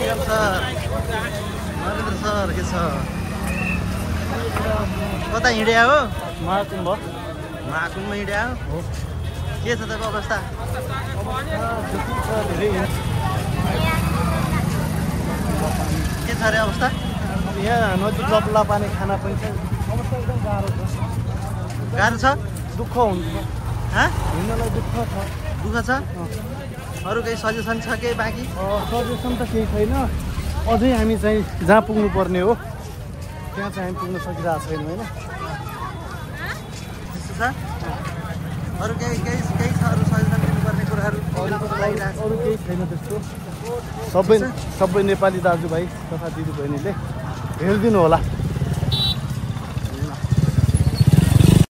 Shriram sir, Narendra sir के छ? कता हिँड्या हो? महाकुम्भ हिँड्या हो? के छ तपाईँको अवस्था? के छ अरे अवस्था? यहाँ नदी जपला पानी खाना पनि छ, अवस्था एकदम गाह्रो छ। गाह्रो छ? दुःख हुन्छ, हिँड्नलाई दुःख छ। दुःख छ? अरू केही सजेसन छ केही बाँकी? सजेसन त केही छैन, अझै हामी चाहिँ जहाँ पुग्नु पर्ने हो त्यहाँ चाहिँ हामी पुग्न सकिरहेको छैनौँ होइन। त्यस्तो छ? अरू केही केही केही छ अरू सजेसन दिनुपर्ने कुराहरू? अरू केही छैन त्यस्तो। सबै नेपाली दाजुभाइ तथा दिदीबहिनीले हेरिदिनु होला।